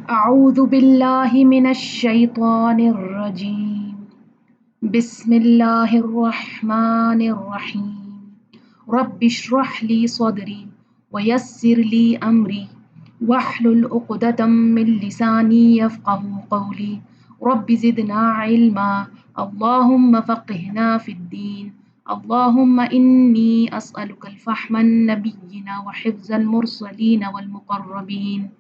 أعوذ بالله من الشيطان الرجيم بسم الله الرحمن الرحيم رب اشرح لي صدري ويسر لي أمري واحلل عقدة من لساني يفقه قولي رب زدنا علما اللهم فقهنا في الدين اللهم إني أسألك الفهم النبيين وحفظ المرسلين والمقربين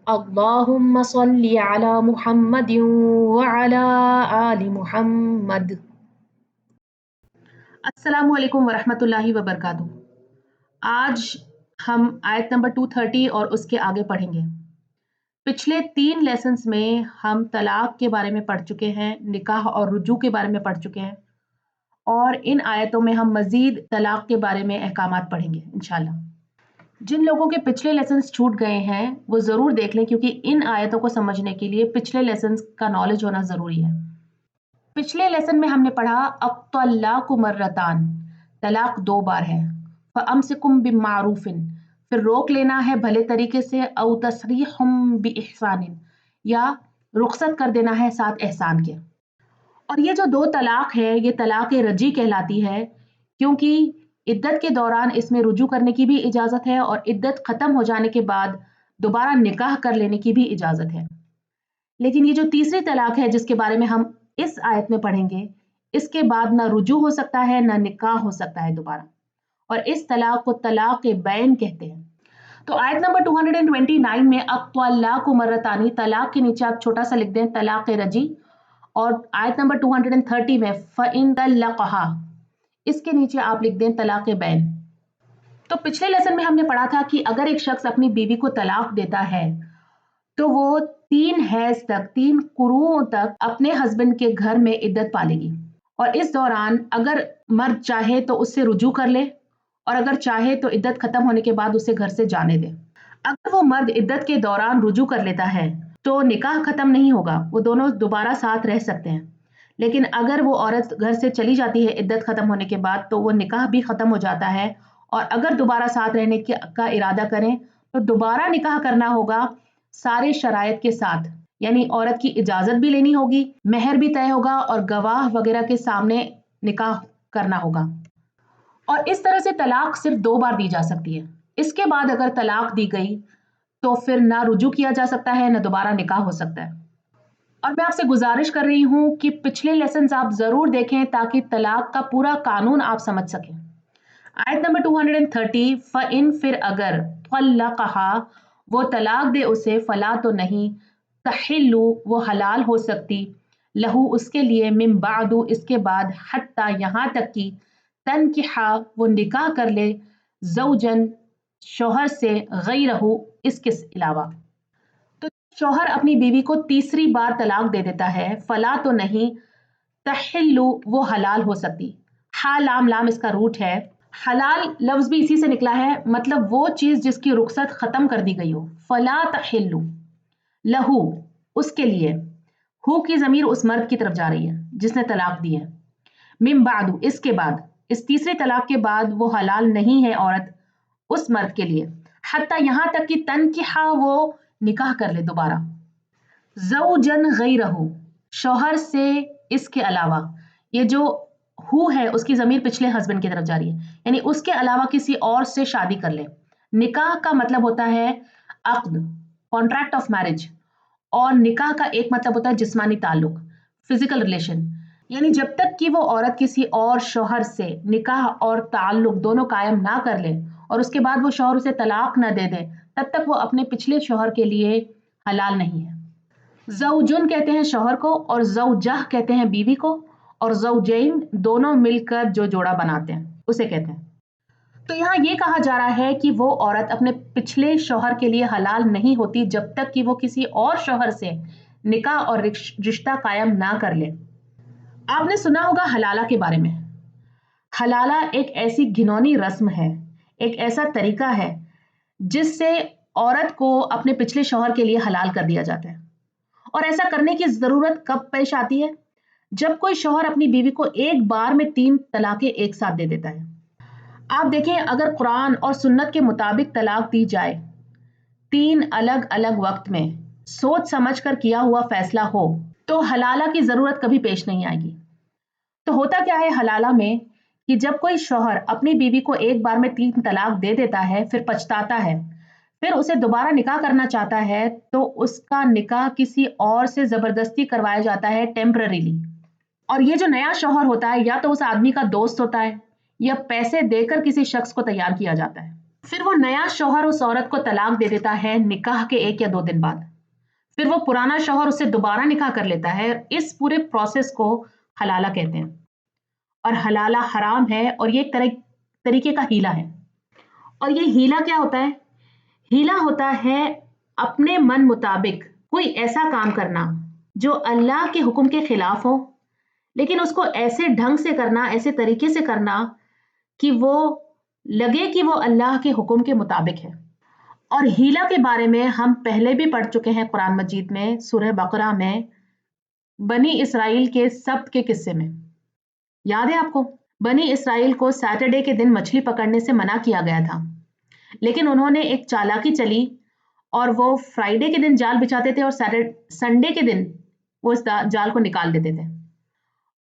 اللهم صل على محمد وعلى آل محمد۔ السلام علیکم ورحمۃ اللہ وبرکاتہ۔ آج ہم آیت نمبر 230 اور اس کے آگے پڑھیں گے۔ پچھلے 3 لیسنز میں ہم طلاق کے بارے میں پڑھ چکے ہیں، نکاح اور رجوع کے بارے میں پڑھ چکے ہیں، اور ان آیتوں میں ہم مزید طلاق کے بارے میں احکامات پڑھیں گے انشاءاللہ۔ جن لوگوں کے پچھلے لیسنز چھوٹ گئے ہیں وہ ضرور دیکھ لیں، کیونکہ ان آیتوں کو سمجھنے کے لیے پچھلے لیسنز کا نالج ہونا ضروری ہے۔ پچھلے لیسن میں ہم نے پڑھا الطلاق مرتان، طلاق 2 بار ہے، فامسکم بمعروف، پھر روک لینا ہے بھلے طریقے سے، او تسریح باحسان، یا رخصت کر دینا ہے ساتھ احسان کے۔ اور یہ جو 2 طلاق ہے یہ طلاق رجعی کہلاتی ہے، کیونکہ عدت کے دوران اس میں رجوع کرنے کی بھی اجازت ہے، اور عدت ختم ہو جانے کے بعد دوبارہ نکاح کر لینے کی بھی اجازت ہے۔ لیکن یہ جو تیسری طلاق ہے جس کے بارے میں ہم اس آیت میں پڑھیں گے، اس کے بعد نہ رجوع ہو سکتا ہے نہ نکاح ہو سکتا ہے دوبارہ، اور اس طلاق کو طلاق بین کہتے ہیں۔ تو آیت نمبر 229 میں الطلاق مرتانی، طلاق کے نیچے آپ چھوٹا سا لکھ دیں طلاق رجعی، اور آیت نمبر 230 میں فَإِن طَلَّقَهَا، اس کے نیچے آپ لکھ دیں طلاق بین۔ تو پچھلے لیسن میں ہم نے پڑھا تھا کہ اگر ایک شخص اپنی بیوی کو طلاق دیتا ہے تو وہ 3 حیض تک، 3 قروءوں تک اپنے ہسبینڈ کے گھر میں عدت پالے گی، اور اس دوران اگر مرد چاہے تو اس سے رجوع کر لے، اور اگر چاہے تو عدت ختم ہونے کے بعد اسے گھر سے جانے دے۔ اگر وہ مرد عدت کے دوران رجوع کر لیتا ہے تو نکاح ختم نہیں ہوگا، وہ دونوں دوبارہ ساتھ رہ سکتے ہیں، لیکن اگر وہ عورت گھر سے چلی جاتی ہے عدت ختم ہونے کے بعد تو وہ نکاح بھی ختم ہو جاتا ہے، اور اگر دوبارہ ساتھ رہنے کا ارادہ کریں تو دوبارہ نکاح کرنا ہوگا سارے شرائط کے ساتھ، یعنی عورت کی اجازت بھی لینی ہوگی، مہر بھی طے ہوگا، اور گواہ وغیرہ کے سامنے نکاح کرنا ہوگا۔ اور اس طرح سے طلاق صرف 2 بار دی جا سکتی ہے۔ اس کے بعد اگر طلاق دی گئی تو پھر نہ رجوع کیا جا سکتا ہے نہ دوبارہ نکاح ہو سکتا ہے۔ اور میں آپ سے گزارش کر رہی ہوں کہ پچھلے لیسنز آپ ضرور دیکھیں تاکہ طلاق کا پورا قانون آپ سمجھ سکیں۔ آیت نمبر 230 فَإِن، پھر اگر، طَلَّقَهَا، وہ طلاق دے اسے، فلا تو نہیں، تحل، وہ حلال ہو سکتی، لہو، اس کے لیے، من بعد، اس کے بعد، حتی، یہاں تک کہ، تنکح، وہ نکاح کر لے، زوجن، شوہر سے، غیرہ، اس کے علاوہ۔ تو شوہر اپنی بیوی کو تیسری بار طلاق دے دیتا ہے، فلا تو نہیں، تحل، وہ حلال ہو سکتی، لام لام اس کا روٹ ہے، حلال لفظ بھی اسی سے نکلا ہے، مطلب وہ چیز جس کی رخصت ختم کر دی گئی ہو، فلا تحل، لہو، اس کے لیے، ہو کی ضمیر اس مرد کی طرف جا رہی ہے جس نے طلاق دی ہے، من بعد، اس کے بعد، اس تیسری طلاق کے بعد وہ حلال نہیں ہے عورت اس مرد کے لیے، حتی، یہاں تک کہ، تنکح، وہ نکاح کر لے دوبارہ، زوجن غیرہ، شوہر سے اس کے علاوہ، یہ جو ہو ہے اس کی ضمیر پچھلے ہسبینڈ کی طرف جا رہی ہے، یعنی اس کے علاوہ کسی اور سے شادی کر لے۔ نکاح کا مطلب ہوتا ہے عقد، کانٹریکٹ آف میرج، اور نکاح کا ایک مطلب ہوتا ہے جسمانی تعلق، فزیکل ریلیشن، یعنی جب تک کہ وہ عورت کسی اور شوہر سے نکاح اور تعلق دونوں قائم نہ کر لے اور اس کے بعد وہ شوہر اسے طلاق نہ دے دے، تب تک وہ اپنے پچھلے شوہر کے لیے حلال نہیں ہے۔ زوجن کہتے ہیں شوہر کو، اور زوجہ کہتے ہیں بیوی کو، اور زوجین دونوں مل کر جو جوڑا بناتے ہیں اسے کہتے ہیں۔ تو یہاں یہ کہا جا رہا ہے کہ وہ عورت اپنے پچھلے شوہر کے لیے حلال نہیں ہوتی جب تک کہ وہ کسی اور شوہر سے نکاح اور رشتہ قائم نہ کر لے۔ آپ نے سنا ہوگا حلالہ کے بارے میں۔ حلالہ ایک ایسی گھنونی رسم ہے، ایک ایسا طریقہ ہے جس سے عورت کو اپنے پچھلے شوہر کے لیے حلال کر دیا جاتا ہے۔ اور ایسا کرنے کی ضرورت کب پیش آتی ہے؟ جب کوئی شوہر اپنی بیوی کو ایک بار میں 3 طلاقیں ایک ساتھ دے دیتا ہے۔ آپ دیکھیں اگر قرآن اور سنت کے مطابق طلاق دی جائے 3 الگ الگ وقت میں، सोच समझ कर किया हुआ फैसला हो तो हलाला की जरूरत कभी पेश नहीं आएगी। तो होता क्या है हलाला में कि जब कोई शौहर अपनी बीवी को एक बार में 3 तलाक दे देता है, फिर पछताता है, फिर उसे दोबारा निकाह करना चाहता है, तो उसका निकाह किसी और से जबरदस्ती करवाया जाता है टेम्पररीली। और ये जो नया शौहर होता है या तो उस आदमी का दोस्त होता है या पैसे देकर किसी शख्स को तैयार किया जाता है। फिर वो नया शौहर उस औरत को तलाक दे देता है निकाह के 1 या 2 दिन बाद। फिर वो पुराना शौहर उससे दोबारा निकाह कर लेता है। इस पूरे प्रोसेस को हलाला कहते हैं। और हलाला हराम है और ये एक तरीके का हीला है। और ये हीला क्या होता है? हीला होता है अपने मन मुताबिक कोई ऐसा काम करना जो अल्लाह के हुक्म के खिलाफ हो, लेकिन उसको ऐसे ढंग से करना, ऐसे तरीके से करना कि वो लगे कि वो अल्लाह के हुक्म के मुताबिक है। और हीला के बारे में हम पहले भी पढ़ चुके हैं कुरान मजीद में, सूरह बकरा में, बनी इसराइल के सब्त के किस्से में। याद है आपको? बनी इसराइल को सैटरडे के दिन मछली पकड़ने से मना किया गया था, लेकिन उन्होंने एक चालाकी चली और वो फ्राइडे के दिन जाल बिछाते थे और संडे के दिन वो इस जाल को निकाल देते थे।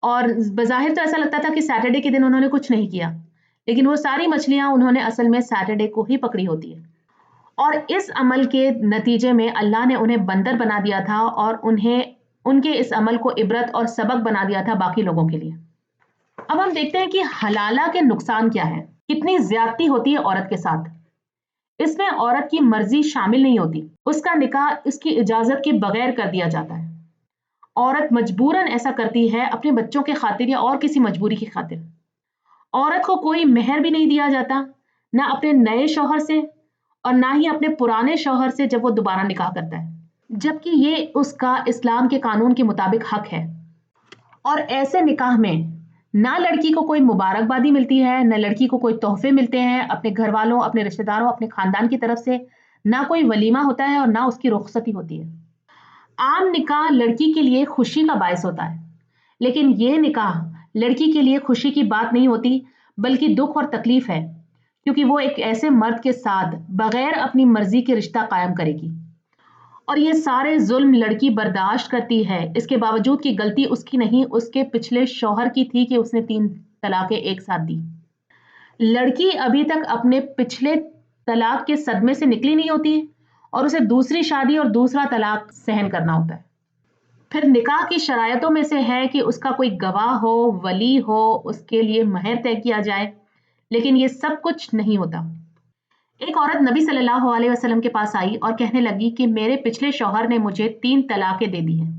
और बज़ाहिर तो ऐसा लगता था कि सैटरडे के दिन उन्होंने कुछ नहीं किया, लेकिन वो सारी मछलियां उन्होंने असल में सैटरडे को ही पकड़ी होती है। और इस अमल के नतीजे में अल्लाह ने उन्हें बंदर बना दिया था और उन्हें उनके इस अमल को इबरत और सबक बना दिया था बाकी लोगों के लिए। अब हम देखते हैं कि हलाला के नुकसान क्या है, कितनी ज्यादती होती है औरत के साथ। इसमें औरत की मर्जी शामिल नहीं होती, उसका निकाह इसकी इजाजत के बगैर कर दिया जाता है। औरत मजबूरन ऐसा करती है अपने बच्चों के खातिर या और किसी मजबूरी की खातिर। औरत को कोई मेहर भी नहीं दिया जाता, ना अपने नए शौहर से और ना ही अपने पुराने शौहर से जब वो दोबारा निकाह करता है, जबकि ये उसका इस्लाम के कानून के मुताबिक हक है। और ऐसे निकाह में ना लड़की को कोई मुबारकबादी मिलती है, ना लड़की को कोई तोहफे मिलते हैं अपने घर वालों, अपने रिश्तेदारों, अपने खानदान की तरफ से, ना कोई वलीमा होता है और ना उसकी रुखसती होती है। आम निकाह लड़की के लिए खुशी का बायस होता है, लेकिन ये निकाह लड़की के लिए खुशी की बात नहीं होती, बल्कि दुख और तकलीफ है, क्योंकि वो एक ऐसे मर्द के साथ बगैर अपनी मर्जी के रिश्ता कायम करेगी। और ये सारे जुल्म लड़की बर्दाश्त करती है, इसके बावजूद कि गलती उसकी नहीं, उसके पिछले शौहर की थी कि उसने 3 तलाकें एक साथ दी। लड़की अभी तक अपने पिछले तलाक के सदमे से निकली नहीं होती और उसे दूसरी शादी और दूसरा तलाक सहन करना होता है। फिर निकाह की शरायतों में से है कि उसका कोई गवाह हो, वली हो, उसके लिए महर तय किया जाए, लेकिन ये सब कुछ नहीं होता। एक औरत नबी सल्लल्लाहु अलैहि वसल्लम के पास आई और कहने लगी कि मेरे पिछले शौहर ने मुझे 3 तलाकें दे दी हैं।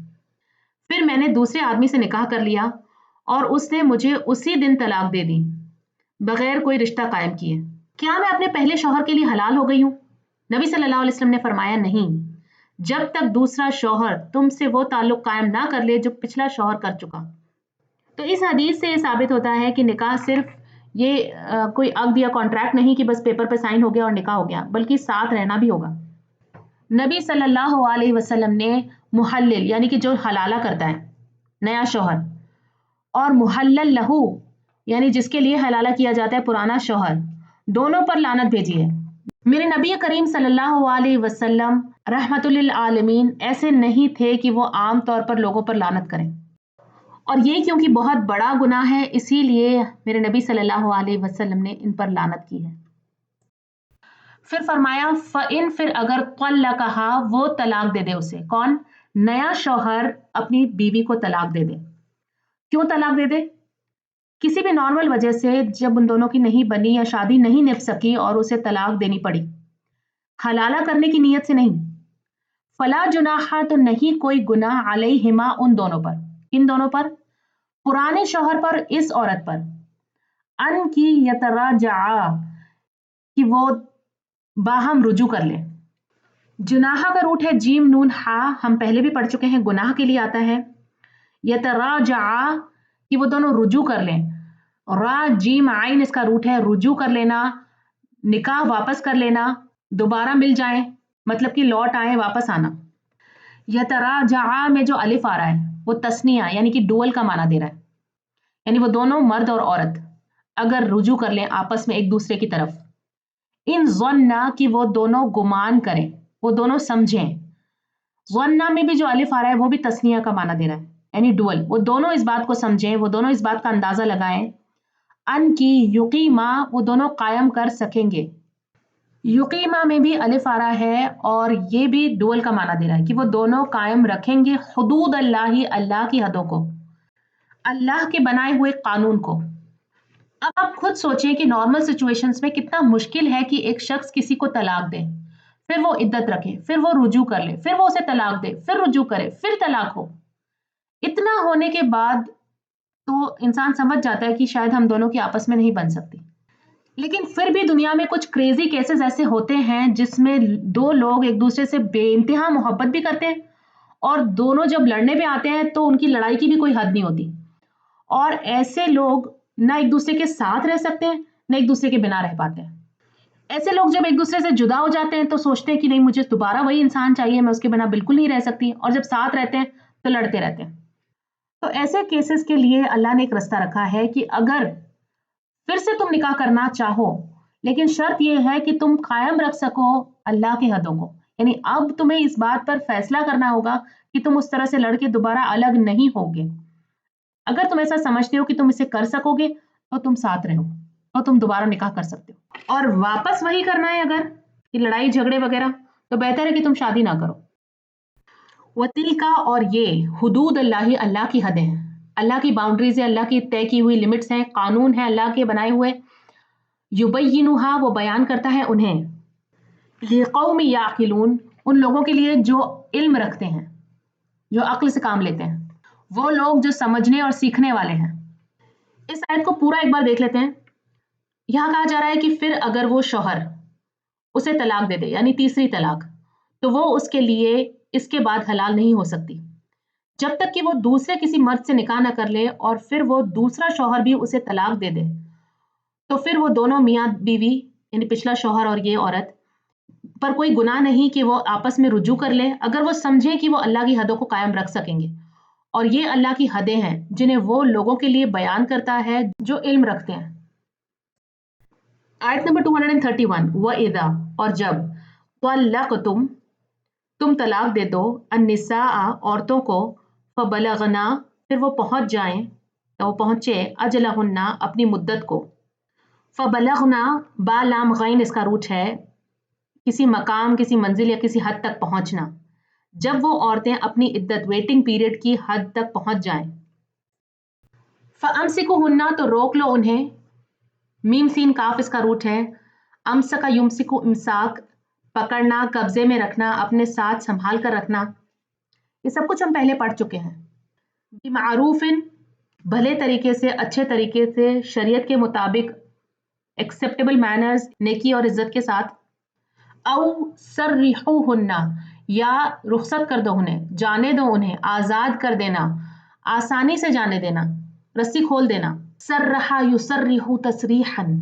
फिर मैंने दूसरे आदमी से निकाह कर लिया और उसने मुझे उसी दिन तलाक दे दी, बगैर कोई रिश्ता कायम किए। क्या मैं अपने पहले शौहर के लिए हलाल हो गई हूँ? नबी सल्लल्लाहु अलैहि वसल्लम ने फरमाया, नहीं, जब तक दूसरा शौहर तुमसे वो ताल्लुक कायम ना कर ले जो पिछला शौहर कर चुका। तो इस हदीस से ये साबित होता है कि निकाह सिर्फ ये कोई अक़्द या कॉन्ट्रैक्ट नहीं कि बस पेपर पे साइन हो गया और निकाह हो गया, बल्कि साथ रहना भी होगा। नबी सल्लल्लाहु अलैहि वसल्लम ने मुहल्लिल यानी कि जो हलाला करता है नया शौहर, और मुहल्लल लहू यानी जिसके लिए हलाला किया जाता है पुराना शौहर, दोनों पर लानत भेजी है। मेरे नबी करीम सल्लल्लाहु अलैहि वसल्लम रहमतुल लिल आलमीन ऐसे नहीं थे कि वो आम तौर पर लोगों पर लानत करें, और ये क्योंकि बहुत बड़ा गुनाह है, इसीलिए मेरे नबी सल्लल्लाहु अलैहि वसल्लम ने इन पर लानत की है। फिर फरमाया फ़इन, फिर अगर क़ल्ल कहा, वो तलाक दे दे उसे। कौन? नया शौहर अपनी बीवी को तलाक दे दे। क्यों तलाक दे दे? किसी भी नॉर्मल वजह से जब उन दोनों की नहीं बनी या शादी नहीं निभ सकी और उसे तलाक देनी पड़ी, हलाला करने की नीयत से नहीं। फला जुनाहा, तो नहीं कोई गुनाह अलैहिमा, उन दोनों पर। किन दोनों पर? पुराने शौहर पर, इस औरत पर, अन की यतराजा, कि वो बाहम रुजू कर ले। जुनाहा का रूट है जीम नून हा, हम पहले भी पढ़ चुके हैं, गुनाह के लिए आता है। यतराजा, कि वो दोनों रुजू कर लें। रा जीम आइन इसका रूट है रुजू कर लेना, निकाह वापस कर लेना, दोबारा मिल जाए, मतलब कि लौट आए, वापस आना। यतराजा में जो अलिफ आ रहा है वो तस्निया यानी कि डुअल का माना दे रहा है, यानी वो दोनों मर्द और औरत अगर रुजू कर लें आपस में एक दूसरे की तरफ। इन ज़न्ना, कि वो दोनों गुमान करें, वो दोनों समझें। वन्ना में भी जो अलिफ आ रहा है वो भी तस्निया का माना दे रहा है, यानी डुअल। वो दोनों इस बात को समझें, वो दोनों इस बात का अंदाजा लगाएं। अन की युकीमा, वो दोनों कायम कर सकेंगे। युकीमा में भी अलिफ आ रहा है और ये भी डुअल का माना दे रहा है कि वो दोनों कायम रखेंगे हुदूद अल्लाही, अल्लाह की हदों को, अल्लाह के बनाए हुए कानून को। अब आप खुद सोचें कि नॉर्मल सिचुएशंस में कितना मुश्किल है कि एक शख्स किसी को तलाक दे, फिर वो इद्दत रखे, फिर वो रुजू कर ले, फिर वो उसे तलाक दे, फिर रुजू करे, फिर तलाक हो। इतना होने के बाद तो इंसान समझ जाता है कि शायद हम दोनों की आपस में नहीं बन सकती। लेकिन फिर भी दुनिया में कुछ क्रेजी केसेस ऐसे होते हैं जिसमें दो लोग एक दूसरे से बेइंतहा मोहब्बत भी करते हैं और दोनों जब लड़ने पे आते हैं तो उनकी लड़ाई की भी कोई हद नहीं होती। और ऐसे लोग ना एक दूसरे के साथ रह सकते हैं, ना एक दूसरे के बिना रह पाते हैं। ऐसे लोग जब एक दूसरे से जुदा हो जाते हैं तो सोचते हैं कि नहीं, मुझे दोबारा वही इंसान चाहिए, मैं उसके बिना बिल्कुल नहीं रह सकती। और जब साथ रहते हैं तो लड़ते रहते हैं। तो ऐसे केसेस के लिए अल्लाह ने एक रास्ता रखा है कि अगर फिर से तुम निकाह करना चाहो, लेकिन शर्त यह है कि तुम कायम रख सको अल्लाह की हदों को, यानी अब तुम्हें इस बात पर फैसला करना होगा कि तुम उस तरह से लड़के दोबारा अलग नहीं होगे। अगर तुम ऐसा समझते हो कि तुम इसे कर सकोगे तो तुम साथ रहो, तो तुम दोबारा निकाह कर सकते हो। और वापस वही करना है अगर कि लड़ाई झगड़े वगैरह, तो बेहतर है कि तुम शादी ना करो। वतिल का, और ये हुदूद अल्लाह, अल्लाह की हदें हैं, अल्लाह की बाउंड्रीज है, अल्लाह की तय की हुई लिमिट्स हैं, कानून है अल्लाह के बनाए हुए। युबय्यिनुहा, वो बयान करता है उन्हें, लिक़ौम याक़िलून, उन लोगों के लिए जो इल्म रखते हैं, जो अक्ल से काम लेते हैं, वो लोग जो समझने और सीखने वाले हैं। इस आयत को पूरा एक बार देख लेते हैं। यहाँ कहा जा रहा है कि फिर अगर वो शौहर उसे तलाक दे दे, यानी तीसरी तलाक, तो वो उसके लिए इसके बाद हलाल नहीं हो सकती जब तक कि वो दूसरे किसी मर्द से निकाह न कर ले और फिर वो दूसरा शौहर भी उसे तलाक दे दे। तो फिर वो दोनों मियाँ बीवी, यानी पिछला शौहर और ये औरत, पर कोई गुनाह नहीं कि वो आपस में रुजू कर ले, अगर वो समझे कि वो अल्लाह की हदों को कायम रख सकेंगे। और ये अल्लाह की हदें हैं जिन्हें वो लोगों के लिए बयान करता है जो इल्म रखते हैं। आयत नंबर 231, व इदा, और जब, तल्लक़तुम, तुम तलाक दे दो, अन्निसा, औरतों को, फबलगना, फिर वो पहुंच जाएं, तो वो पहुंचे, अजलहुन्ना, अपनी मुद्दत को। फबलगना, बा लाम गैन इसका रूट है, किसी मकाम, किसी मंजिल या किसी हद तक पहुंचना। जब वो औरतें अपनी इद्दत, वेटिंग पीरियड की हद तक पहुंच जाएं। फअमसिकुहुन्ना, तो रोक लो उन्हें, मीम सीन काफ इसका रूट है। अमसका युमसिकु, इमसाक, पकड़ना, कब्जे में रखना, अपने साथ संभाल कर रखना। ये सब कुछ हम पहले पढ़ चुके हैं। बिमारूफिन, भले तरीके से, अच्छे तरीके से, शरीयत के मुताबिक, एक्सेप्टेबल मैनर्स, नेकी और इज्जत के साथ। औ सर्रिहुन्ना, या रुखसत कर दो उन्हें, जाने दो उन्हें, आजाद कर देना, आसानी से जाने देना, रस्सी खोल देना। सर्रहा युसर्रिहु तसरीहन,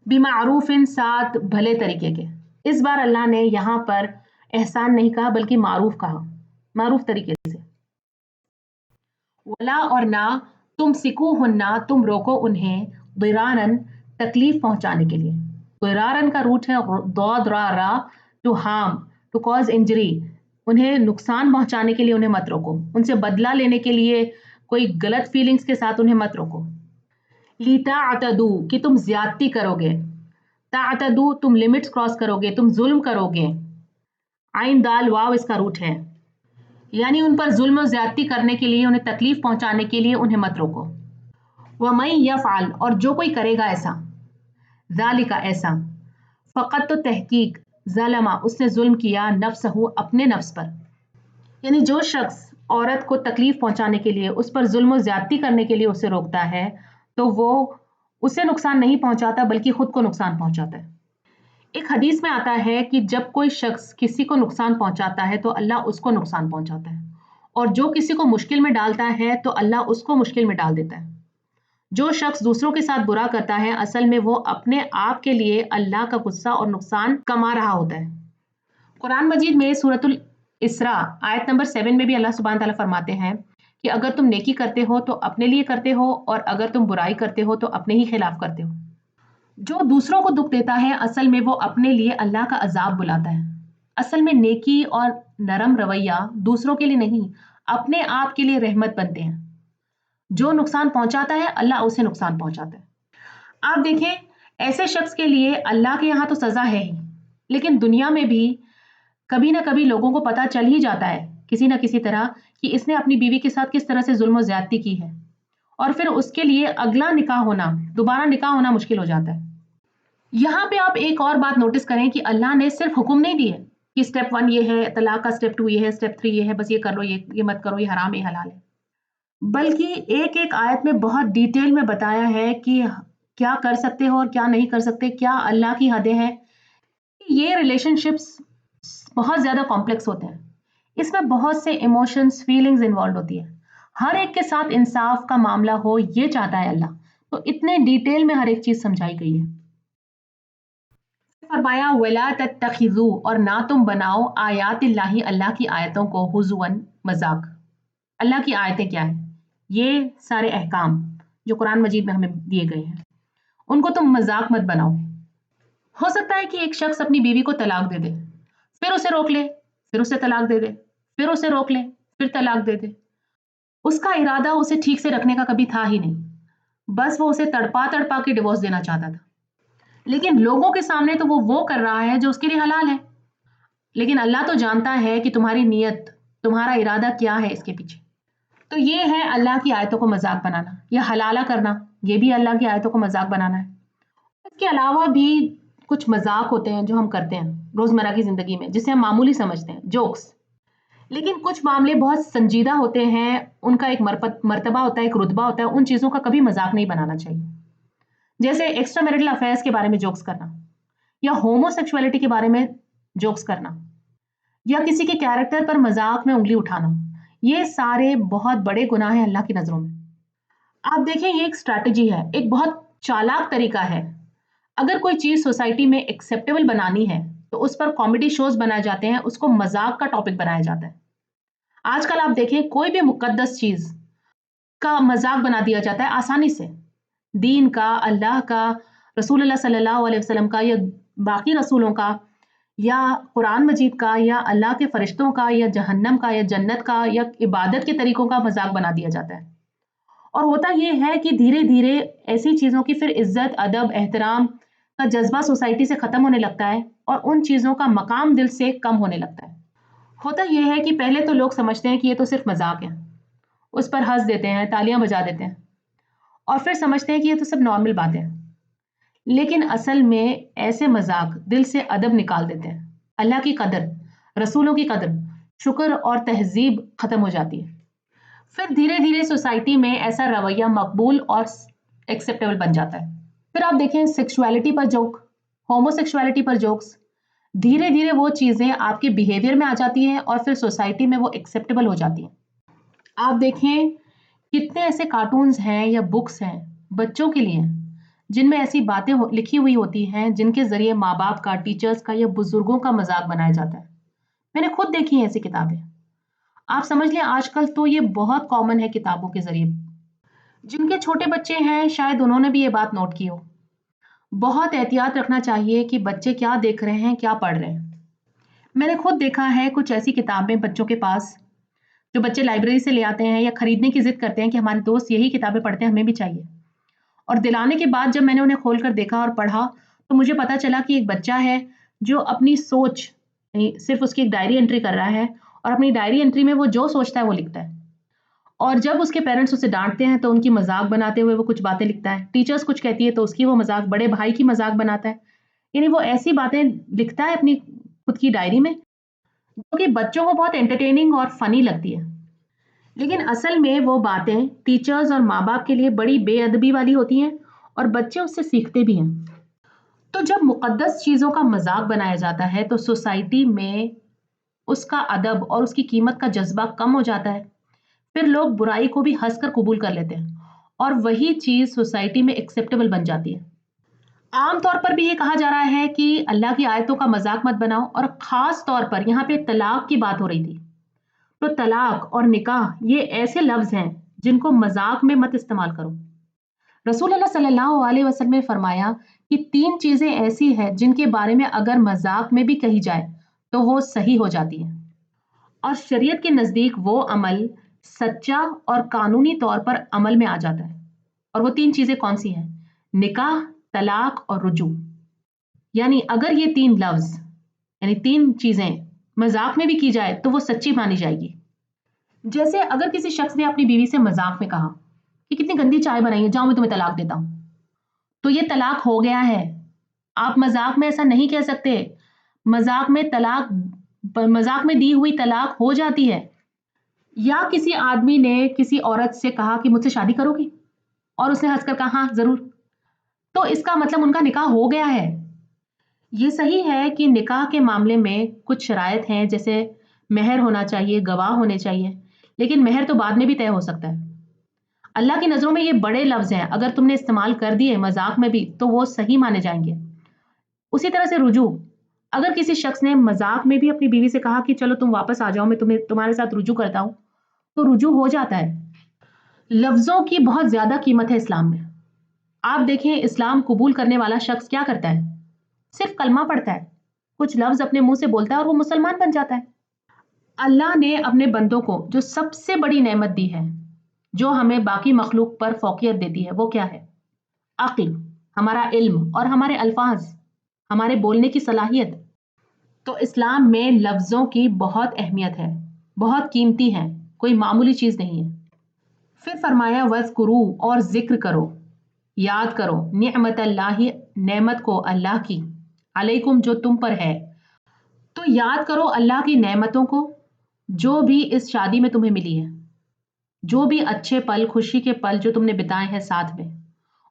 बिमारूफिन, साथ भले तरीके के। इस बार अल्लाह ने यहाँ पर एहसान नहीं कहा बल्कि मारूफ कहा, मारूफ तरीके से। वला, और ना, तुम सिकुहुन्ना, तुम रोको उन्हें, दिरारन, तकलीफ पहुंचाने के लिए। दिरारन का रूट है दौदरारा, to harm, to cause injury, उन्हें नुकसान पहुंचाने के लिए उन्हें मत रोको, उनसे बदला लेने के लिए कोई गलत फीलिंग्स के साथ उन्हें मत रोको। लीताअतदू, कि तुम ज्यादती करोगे, ताअतदू, तुम लिमिट्स क्रॉस करोगे, तुम जुल्म करोगे। आइन दाल वाव इसका रूट है, यानी उन पर जुल्म और ज्यादती करने के लिए, उन्हें तकलीफ पहुंचाने के लिए उन्हें मत रोको। वमई यफ़अल, और जो कोई करेगा ऐसा, ज़ालिका, ऐसा, फ़क़त, तो तहकीक, ज़लमा, उसने जुल्म किया, नफ्सहू, अपने नफ्स पर। यानी जो शख्स औरत को तकलीफ पहुंचाने के लिए, उस पर जुल्म और ज्यादती करने के लिए उसे रोकता है, तो वो उसे नुकसान नहीं पहुंचाता बल्कि खुद को नुकसान पहुंचाता है। एक हदीस में आता है कि जब कोई शख्स किसी को नुकसान पहुंचाता है तो अल्लाह उसको नुकसान पहुंचाता है, और जो किसी को मुश्किल में डालता है तो अल्लाह उसको मुश्किल में डाल देता है। जो शख्स दूसरों के साथ बुरा करता है, असल में वो अपने आप के लिए अल्लाह का गुस्सा और नुकसान कमा रहा होता है। कुरान मजीद में सूरतुल इसरा आयत नंबर 7 में भी अल्लाह सुब्हान तआला फरमाते हैं कि अगर तुम नेकी करते हो तो अपने लिए करते हो, और अगर तुम बुराई करते हो तो अपने ही खिलाफ करते हो। जो दूसरों को दुख देता है, असल में वो अपने लिए अल्लाह का अजाब बुलाता है। असल में नेकी और नरम रवैया दूसरों के लिए नहीं, अपने आप के लिए रहमत बनते हैं। जो नुकसान पहुंचाता है, अल्लाह उसे नुकसान पहुंचाता है। आप देखें, ऐसे शख्स के लिए अल्लाह के यहाँ तो सजा है ही, लेकिन दुनिया में भी कभी ना कभी लोगों को पता चल ही जाता है किसी ना किसी तरह कि इसने अपनी बीवी के साथ किस तरह से जुल्म और ज्यादती की है, और फिर उसके लिए अगला निकाह होना, दोबारा निकाह होना मुश्किल हो जाता है। यहाँ पे आप एक और बात नोटिस करें कि अल्लाह ने सिर्फ हुक्म नहीं दिए कि स्टेप 1 ये है तलाक का, स्टेप 2 ये है, स्टेप 3 ये है, बस ये कर लो, ये मत करो, ये हराम ये हलाल है, बल्कि एक एक आयत में बहुत डिटेल में बताया है कि क्या कर सकते हो और क्या नहीं कर सकते, क्या अल्लाह की हदें हैं। ये रिलेशनशिप्स बहुत ज़्यादा कॉम्प्लेक्स होते हैं, इसमें बहुत से इमोशंस फीलिंग्स इन्वॉल्व होती है, हर एक के साथ इंसाफ का मामला हो ये चाहता है अल्लाह, तो इतने डिटेल में हर एक चीज़ समझाई गई है। फरमाया वला तत्तखिज़ू, और ना तुम बनाओ आयातिल्लाही, अल्लाह की आयतों को, हुज़ुवन, मजाक। अल्लाह की आयतें क्या है? ये सारे अहकाम जो कुरान मजीद में हमें दिए गए हैं, उनको तुम मजाक मत बनाओ। हो सकता है कि एक शख्स अपनी बीवी को तलाक दे दे, फिर उसे रोक ले, फिर उसे तलाक दे दे, फिर उसे रोक ले, फिर तलाक दे दे। उसका इरादा उसे ठीक से रखने का कभी था ही नहीं, बस वो उसे तड़पा तड़पा के डिवोर्स देना चाहता था। लेकिन लोगों के सामने तो वो कर रहा है जो उसके लिए हलाल है, लेकिन अल्लाह तो जानता है कि तुम्हारी नीयत, तुम्हारा इरादा क्या है इसके पीछे। तो ये है अल्लाह की आयतों को मजाक बनाना या हलाला करना, ये भी अल्लाह की आयतों को मजाक बनाना है। इसके अलावा भी कुछ मजाक होते हैं जो हम करते हैं रोजमर्रा की जिंदगी में, जिसे हम मामूली समझते हैं, जोक्स। लेकिन कुछ मामले बहुत संजीदा होते हैं, उनका एक मर्तबा होता है, एक रुतबा होता है, उन चीजों का कभी मजाक नहीं बनाना चाहिए। जैसे एक्स्ट्रा मैरिटल अफेयर्स के बारे में जोक्स करना, या होमोसेक्सुअलिटी के बारे में जोक्स करना, या किसी के कैरेक्टर पर मजाक में उंगली उठाना, ये सारे बहुत बड़े गुनाह हैं अल्लाह की नजरों में। आप देखें, ये एक स्ट्रैटेजी है, एक बहुत चालाक तरीका है। अगर कोई चीज सोसाइटी में एक्सेप्टेबल बनानी है तो उस पर कॉमेडी शोज बनाए जाते हैं, उसको मजाक का टॉपिक बनाया जाता है। आजकल आप देखें, कोई भी मुकद्दस चीज का मजाक बना दिया जाता है आसानी से, दीन का, अल्लाह का, रसूलुल्लाह सल्लल्लाहु अलैहि वसल्लम का, या बाकी रसूलों का, या कुरान मजीद का, या अल्लाह के फरिश्तों का, या जहन्नम का, या जन्नत का, या इबादत के तरीकों का मजाक बना दिया जाता है। और होता ये है कि धीरे धीरे ऐसी चीज़ों की फिर इज्जत, अदब, एहतराम का जज्बा सोसाइटी से ख़त्म होने लगता है, और उन चीज़ों का मकाम दिल से कम होने लगता है। होता यह है कि पहले तो लोग समझते हैं कि ये तो सिर्फ मजाक है, उस पर हंस देते हैं, तालियां बजा देते हैं, और फिर समझते हैं कि ये तो सब नॉर्मल बात है। लेकिन असल में ऐसे मजाक दिल से अदब निकाल देते हैं, अल्लाह की कदर, रसूलों की कदर, शुक्र और तहजीब खत्म हो जाती है। फिर धीरे धीरे सोसाइटी में ऐसा रवैया मकबूल और एक्सेप्टेबल बन जाता है। फिर आप देखें, सेक्सुअलिटी पर जोक, होमोसेक्सुअलिटी पर जोक्स, धीरे धीरे वो चीज़ें आपके बिहेवियर में आ जाती हैं और फिर सोसाइटी में वो एक्सेप्टेबल हो जाती हैं। आप देखें, कितने ऐसे कार्टून्स हैं या बुक्स हैं बच्चों के लिए, जिनमें ऐसी बातें लिखी हुई होती हैं जिनके जरिए माँ बाप का, टीचर्स का, या बुजुर्गों का मजाक बनाया जाता है। मैंने खुद देखी हैं ऐसी किताबें। आप समझ लें, आजकल तो ये बहुत कॉमन है किताबों के जरिए। जिनके छोटे बच्चे हैं शायद उन्होंने भी ये बात नोट की हो। बहुत एहतियात रखना चाहिए कि बच्चे क्या देख रहे हैं, क्या पढ़ रहे हैं। मैंने खुद देखा है कुछ ऐसी किताबें बच्चों के पास, जो बच्चे लाइब्रेरी से ले आते हैं या खरीदने की जिद करते हैं कि हमारे दोस्त यही किताबें पढ़ते हैं, हमें भी चाहिए। और दिलाने के बाद जब मैंने उन्हें खोल कर देखा और पढ़ा, तो मुझे पता चला कि एक बच्चा है जो अपनी सोच, सिर्फ उसकी एक डायरी एंट्री कर रहा है, और अपनी डायरी एंट्री में वो जो सोचता है वो लिखता है। और जब उसके पेरेंट्स उसे डांटते हैं तो उनकी मजाक बनाते हुए वो कुछ बातें लिखता है, टीचर्स कुछ कहती है तो उसकी वो मजाक, बड़े भाई की मजाक बनाता है। यानी वो ऐसी बातें लिखता है अपनी खुद की डायरी में जो कि बच्चों को बहुत एंटरटेनिंग और फनी लगती है, लेकिन असल में वो बातें टीचर्स और माँ बाप के लिए बड़ी बेअदबी वाली होती हैं, और बच्चे उससे सीखते भी हैं। तो जब मुकद्दस चीज़ों का मजाक बनाया जाता है तो सोसाइटी में उसका अदब और उसकी कीमत का जज्बा कम हो जाता है। फिर लोग बुराई को भी हंसकर कबूल कर लेते हैं, और वही चीज़ सोसाइटी में एक्सेप्टेबल बन जाती है। आम तौर पर भी ये कहा जा रहा है कि अल्लाह की आयतों का मजाक मत बनाओ, और ख़ास तौर पर यहाँ पे तलाक की बात हो रही थी। तो तलाक और निकाह ये ऐसे लफ्ज़ हैं जिनको मजाक में मत इस्तेमाल करो। रसूलुल्लाह सल्लल्लाहु अलैहि वसल्लम ने फरमाया कि 3 चीज़ें ऐसी हैं जिनके बारे में अगर मजाक में भी कही जाए تو وہ صحیح ہو جاتی ہے۔ اور شریعت کے نزدیک وہ عمل سچا اور قانونی طور پر عمل میں آ جاتا ہے۔ اور وہ 3 چیزیں کون سی ہیں؟ نکاح، طلاق اور رجوع۔ یعنی اگر یہ 3 لفظ، یعنی 3 چیزیں مذاق میں بھی کی جائے تو وہ سچی مانی جائے گی۔ جیسے اگر کسی شخص نے اپنی بیوی سے مذاق میں کہا کہ کتنی گندی چائے بنائی ہے، جاؤ میں تمہیں طلاق دیتا ہوں، تو یہ طلاق ہو گیا ہے۔ آپ مذاق میں ایسا نہیں کہہ سکتے۔ مذاق میں دی ہوئی طلاق ہو جاتی ہے۔ یا کسی آدمی نے کسی عورت سے کہا کہ مجھ سے شادی کرو گی، اور اس نے ہنس کر کہا ہاں ضرور، تو اس کا مطلب ان کا نکاح ہو گیا ہے۔ یہ صحیح ہے کہ نکاح کے معاملے میں کچھ شرائط ہیں، جیسے مہر ہونا چاہیے، گواہ ہونے چاہیے، لیکن مہر تو بعد میں بھی طے ہو سکتا ہے۔ اللہ کی نظروں میں یہ بڑے لفظ ہیں، اگر تم نے استعمال کر دیے مذاق میں بھی تو وہ صحیح مانے جائیں گے۔ اسی طرح سے رجوع، اگر کسی شخص نے مذاق میں بھی اپنی بیوی سے کہا کہ چلو تم واپس آ جاؤ، میں تمہارے ساتھ رجوع کرتا ہوں، تو رجوع ہو جاتا ہے۔ لفظوں کی بہت زیادہ قیمت ہے اسلام میں۔ آپ دیکھیں اسلام قبول کرنے والا شخص کیا کرتا ہے؟ صرف کلمہ پڑھتا ہے، کچھ لفظ اپنے منہ سے بولتا ہے اور وہ مسلمان بن جاتا ہے۔ اللہ نے اپنے بندوں کو جو سب سے بڑی نعمت دی ہے، جو ہمیں باقی مخلوق پر فوقیت دیتی ہے، وہ کیا ہے؟ عقل، ہمارا علم اور ہمارے الفاظ، ہمارے بولنے کی صلاحیت۔ تو اسلام میں لفظوں کی بہت اہمیت ہے، بہت قیمتی ہے، کوئی معمولی چیز نہیں ہے۔ پھر فرمایا وَاذْكُرُوا، اور ذکر کرو، یاد کرو، نعمت اللہ، نعمت کو اللہ کی، علیکم جو تم پر ہے۔ تو یاد کرو اللہ کی نعمتوں کو جو بھی اس شادی میں تمہیں ملی ہے، جو بھی اچھے پل، خوشی کے پل جو تم نے بتائے ہیں ساتھ میں،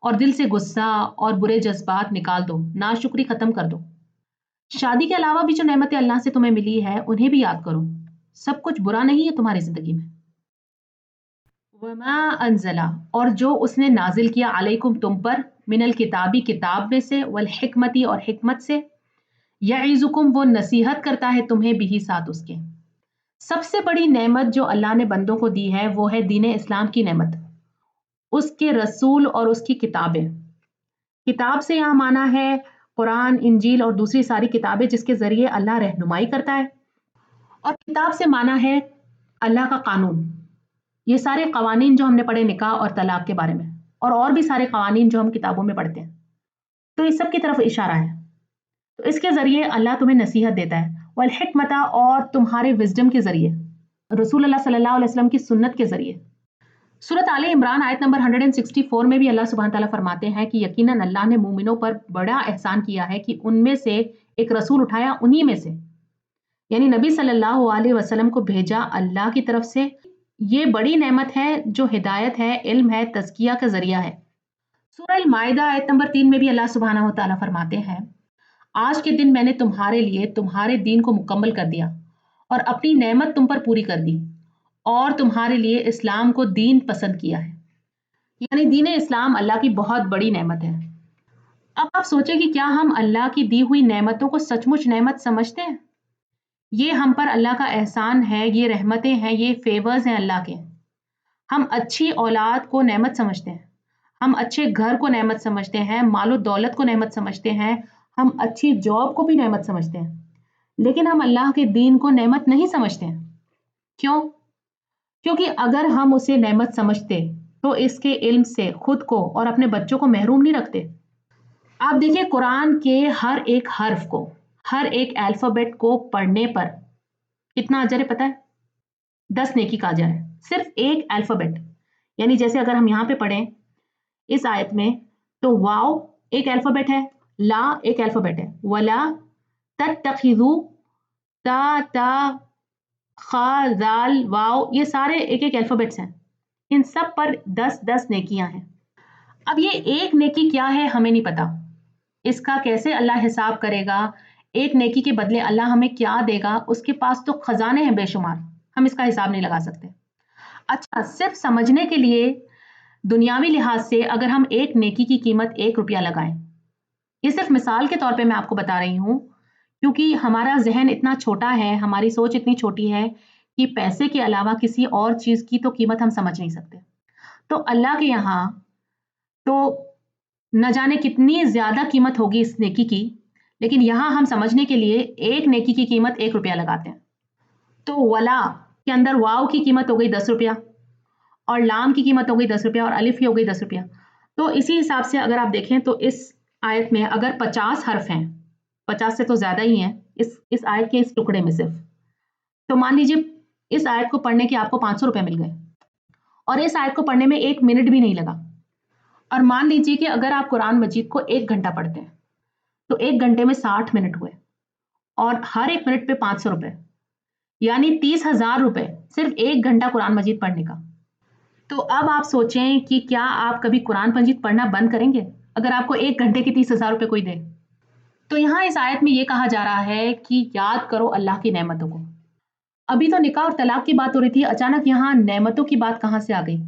اور دل سے غصہ اور برے جذبات نکال دو، ناشکری ختم کر دو۔ شادی کے علاوہ بھی جو نعمتیں اللہ سے تمہیں ملی ہے انہیں بھی یاد کرو، سب کچھ برا نہیں ہے تمہاری زندگی میں۔ وما انزلہ، اور جو اس نے نازل کیا، علیکم تم پر، من الکتابی کتاب میں سے، والحکمتی اور حکمت سے، یعظکم وہ نصیحت کرتا ہے تمہیں بھی ساتھ اس کے۔ سب سے بڑی نعمت جو اللہ نے بندوں کو دی ہے وہ ہے دین اسلام کی نعمت، اس کے رسول اور اس کی کتابیں۔ کتاب سے یہاں معنی ہے قرآن، انجیل اور دوسری ساری کتابیں جس کے ذریعے اللہ رہنمائی کرتا ہے، اور کتاب سے معنی ہے اللہ کا قانون۔ یہ سارے قوانین جو ہم نے پڑھے نکاح اور طلاق کے بارے میں، اور بھی سارے قوانین جو ہم کتابوں میں پڑھتے ہیں، تو اس سب کی طرف اشارہ ہے۔ تو اس کے ذریعے اللہ تمہیں نصیحت دیتا ہے، والحکمت، اور تمہارے وزڈم کے ذریعے، رسول اللہ صلی اللہ علیہ وسلم کی سنت کے ذریعے۔ سورۃ آل عمران آیت نمبر 164 میں بھی اللہ سبحانہ تعالیٰ فرماتے ہیں کہ یقیناً اللہ نے مومنوں پر بڑا احسان کیا ہے کہ ان میں سے ایک رسول اٹھایا، انہی میں سے، یعنی نبی صلی اللہ علیہ وسلم کو بھیجا اللہ کی طرف سے۔ یہ بڑی نعمت ہے جو ہدایت ہے، علم ہے، تزکیہ کا ذریعہ ہے۔ سورہ المائدہ آیت نمبر 3 میں بھی اللہ سبحانہ و تعالیٰ فرماتے ہیں آج کے دن میں نے تمہارے لیے تمہارے دین کو مکمل کر دیا اور اپنی نعمت تم پر پوری کر دی، اور تمہارے لیے اسلام کو دین پسند کیا ہے۔ یعنی دین اسلام اللہ کی بہت بڑی نعمت ہے۔ اب آپ سوچیں کہ کیا ہم اللہ کی دی ہوئی نعمتوں کو سچ مچ نعمت سمجھتے ہیں؟ یہ ہم پر اللہ کا احسان ہے، یہ رحمتیں ہیں، یہ فیورز ہیں اللہ کے۔ ہم اچھی اولاد کو نعمت سمجھتے ہیں، ہم اچھے گھر کو نعمت سمجھتے ہیں، مال و دولت کو نعمت سمجھتے ہیں، ہم اچھی جاب کو بھی نعمت سمجھتے ہیں، لیکن ہم اللہ کے دین کو نعمت نہیں سمجھتے ہیں۔ کیوں؟ کیونکہ اگر ہم اسے نعمت سمجھتے تو اس کے علم سے خود کو اور اپنے بچوں کو محروم نہیں رکھتے۔ آپ دیکھیں قرآن کے ہر ایک حرف کو، ہر ایک الفابیٹ کو پڑھنے پر کتنا اجر ہے پتہ ہے؟ 10 نیکی کا اجر ہے، صرف ایک الفابیٹ۔ یعنی جیسے اگر ہم یہاں پہ پڑھیں اس آیت میں، تو واو ایک الفابیٹ ہے، لا ایک الفابیٹ ہے، ولا تتخذوا، تا تا خا ذال واو، یہ سارے ایک ایک الفابیٹس ہیں، ان سب پر 10 نیکیاں ہیں۔ اب یہ ایک نیکی کیا ہے ہمیں نہیں پتا، اس کا کیسے اللہ حساب کرے گا، ایک نیکی کے بدلے اللہ ہمیں کیا دے گا، اس کے پاس تو خزانے ہیں بے شمار، ہم اس کا حساب نہیں لگا سکتے۔ اچھا، صرف سمجھنے کے لیے دنیاوی لحاظ سے اگر ہم ایک نیکی کی قیمت 1 روپیہ لگائیں، یہ صرف مثال کے طور پہ میں آپ کو بتا رہی ہوں، کیونکہ ہمارا ذہن اتنا چھوٹا ہے، ہماری سوچ اتنی چھوٹی ہے کہ پیسے کے علاوہ کسی اور چیز کی تو قیمت ہم سمجھ نہیں سکتے۔ تو اللہ کے یہاں تو نہ جانے کتنی زیادہ قیمت ہوگی اس نیکی کی، लेकिन यहाँ हम समझने के लिए एक नेकी की कीमत 1 रुपया लगाते हैं। तो वला के अंदर वाव की कीमत हो गई 10 रुपया और लाम की कीमत हो गई 10 रुपया और अलिफ की हो गई 10 रुपया। तो इसी हिसाब से अगर आप देखें तो इस आयत में अगर 50 हर्फ हैं, 50 से तो ज़्यादा ही हैं इस आयत के इस टुकड़े में सिर्फ, तो मान लीजिए इस आयत को पढ़ने के आपको 500 रुपये मिल गए और इस आयत को पढ़ने में 1 मिनट भी नहीं लगा। और मान लीजिए कि अगर आप कुरान मजीद को 1 घंटा पढ़ते हैं तो 1 घंटे में 60 मिनट हुए और हर 1 मिनट पे 500 रुपये, यानी 30,000 रुपये सिर्फ 1 घंटा कुरान मजीद पढ़ने का। तो अब आप सोचें कि क्या आप कभी कुरान मजीद पढ़ना बंद करेंगे अगर आपको 1 घंटे के 30,000 रुपये कोई दे? तो यहाँ इस आयत में ये कहा जा रहा है कि याद करो अल्लाह की नेमतों को। अभी तो निकाह और तलाक की बात हो रही थी, अचानक यहाँ नेमतों की बात कहाँ से आ गई?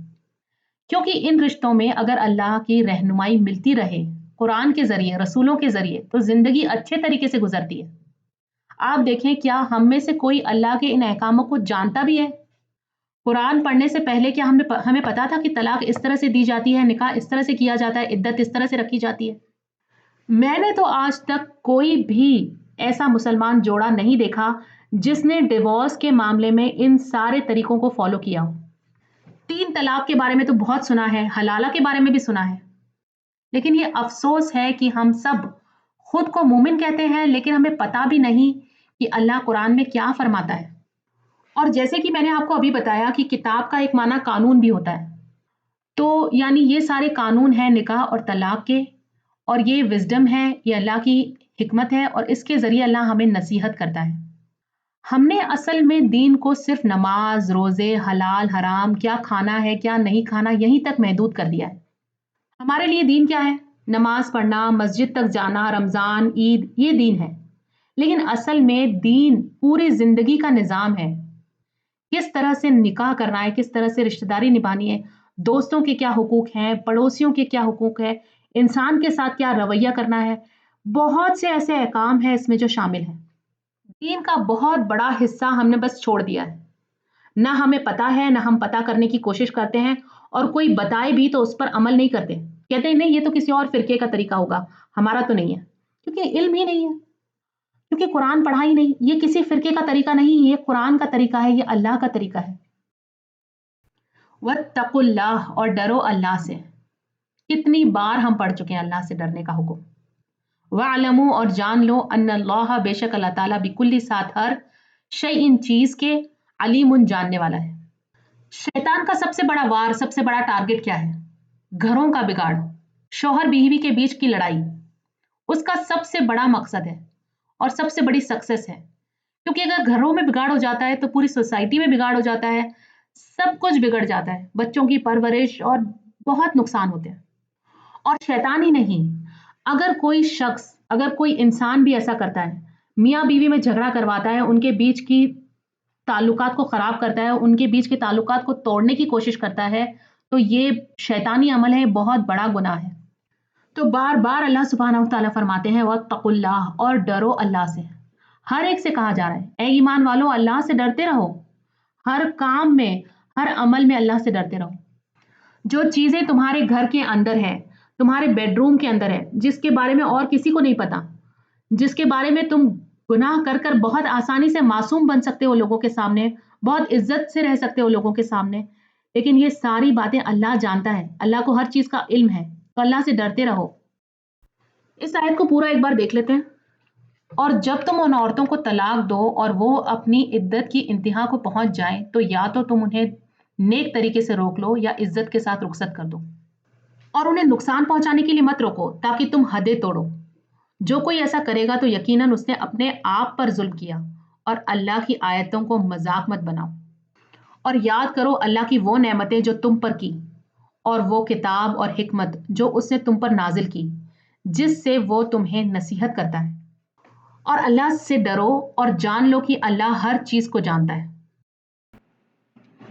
क्योंकि इन रिश्तों में अगर अल्लाह की रहनुमाई मिलती रहे कुरान के जरिए, रसूलों के जरिए, तो जिंदगी अच्छे तरीके से गुजरती है। आप देखें, क्या हम में से कोई अल्लाह के इन अहकामों को जानता भी है? कुरान पढ़ने से पहले क्या हमें पता था कि तलाक इस तरह से दी जाती है, निकाह इस तरह से किया जाता है, इद्दत इस तरह से रखी जाती है? मैंने तो आज तक कोई भी ऐसा मुसलमान जोड़ा नहीं देखा जिसने डिवोर्स के मामले में इन सारे तरीकों को फॉलो किया हो। 3 तलाक के बारे में तो बहुत सुना है, हलाला के बारे में भी सुना है, लेकिन ये अफसोस है कि हम सब खुद को मोमिन कहते हैं लेकिन हमें पता भी नहीं कि अल्लाह कुरान में क्या फरमाता है। और जैसे कि मैंने आपको अभी बताया कि किताब का एक माना कानून भी होता है, तो यानी ये सारे कानून हैं निकाह और तलाक के, और ये विजडम है, ये अल्लाह की हिकमत है और इसके ज़रिए अल्लाह हमें नसीहत करता है। हमने असल में दीन को सिर्फ नमाज, रोज़े, हलाल, हराम, क्या खाना है, क्या नहीं खाना, यहीं तक महदूद कर दिया है। हमारे लिए दीन क्या है? नमाज पढ़ना, मस्जिद तक जाना, रमज़ान, ईद, ये दीन है। लेकिन असल में दीन पूरी ज़िंदगी का निज़ाम है। किस तरह से निकाह करना है, किस तरह से रिश्तेदारी निभानी है, दोस्तों के क्या हुकूक हैं, पड़ोसियों के क्या हुकूक है, इंसान के साथ क्या रवैया करना है, बहुत से ऐसे अहकाम हैं इसमें जो शामिल हैं। दीन का बहुत बड़ा हिस्सा हमने बस छोड़ दिया है। ना हमें पता है, ना हम पता करने की कोशिश करते हैं, और कोई बताए भी तो उस पर अमल नहीं करते। कहते हैं नहीं, ये तो किसी और फिरके का तरीका होगा, हमारा तो नहीं है, क्योंकि इल्म ही नहीं है, क्योंकि कुरान पढ़ा ही नहीं। ये किसी फिरके का तरीका नहीं, ये कुरान का तरीका है, ये अल्लाह का तरीका है। वत्तकुल्लाह, और डरो अल्लाह से। कितनी बार हम पढ़ चुके हैं अल्लाह से डरने का हुक्म। वअलमू, और जान लो, अन्नल्लाह, बेशक अल्लाह ताला, बिकुल्ली, साथ हर शैइन, चीज के, अलीमुन, जानने वाला है। शैतान का सबसे बड़ा वार, सबसे बड़ा टारगेट क्या है? घरों का बिगाड़, शौहर बीवी के बीच की लड़ाई, उसका सबसे बड़ा मकसद है और सबसे बड़ी सक्सेस है। क्योंकि अगर घरों में बिगाड़ हो जाता है तो पूरी सोसाइटी में बिगाड़ हो जाता है, सब कुछ बिगड़ जाता है, बच्चों की परवरिश और बहुत नुकसान होते हैं। और शैतान ही नहीं, अगर कोई शख्स, अगर कोई इंसान भी ऐसा करता है, मियाँ बीवी में झगड़ा करवाता है, उनके बीच की ताल्लुकात को ख़राब करता है, उनके बीच के ताल्लुकात को तोड़ने की कोशिश करता है, तो ये शैतानी अमल है, बहुत बड़ा गुनाह है। तो बार बार अल्लाह सुब्हानहू तआला फरमाते हैं वत्तकुल्लाह, और डरो अल्लाह से। हर एक से कहा जा रहा है, ए ईमान वालों, अल्लाह से डरते रहो, हर काम में, हर अमल में अल्लाह से डरते रहो। जो चीज़ें तुम्हारे घर के अंदर है, तुम्हारे बेडरूम के अंदर है, जिसके बारे में और किसी को नहीं पता, जिसके बारे में तुम गुनाह कर कर बहुत आसानी से मासूम बन सकते हो लोगों के सामने, बहुत इज्जत से रह सकते हो लोगों के सामने, लेकिन ये सारी बातें अल्लाह जानता है, अल्लाह को हर चीज़ का इल्म है, तो अल्लाह से डरते रहो। इस आयत को पूरा एक बार देख लेते हैं। और जब तुम उन औरतों को तलाक दो और वो अपनी इद्दत की इंतहा को पहुंच जाएं, तो या तो तुम उन्हें नेक तरीके से रोक लो या इज्जत के साथ रुखसत कर दो, और उन्हें नुकसान पहुंचाने के लिए मत रोको ताकि तुम हदें तोड़ो। जो कोई ऐसा करेगा तो यकीनन उसने अपने आप पर जुल्म किया, और अल्लाह की आयतों को मजाक मत बनाओ। और याद करो अल्लाह की वो नेमतें जो तुम पर की, और वो किताब और हिकमत जो उसने तुम पर नाजिल की, जिससे वो तुम्हें नसीहत करता है। और अल्लाह से डरो और जान लो कि अल्लाह हर चीज़ को जानता है।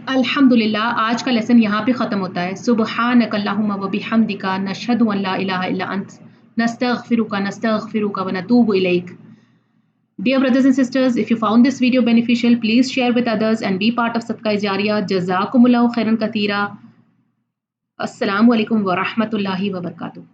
अल्हम्दुलिल्लाह, आज का लेसन यहाँ पे ख़त्म होता है। सुब्हानक अल्लाहुम्मा व बिहम्दिका, नशहदु अन ला इलाहा इल्ला अंत, नस्तगफिरुका व नतूबु इलैक। Dear brothers and sisters, if you found this video beneficial, please share with others and be part of Sadaqah Jariyah. Jazakumullahu khairan kathira. Assalamu alaikum wa rahmatullahi wa barakatuh.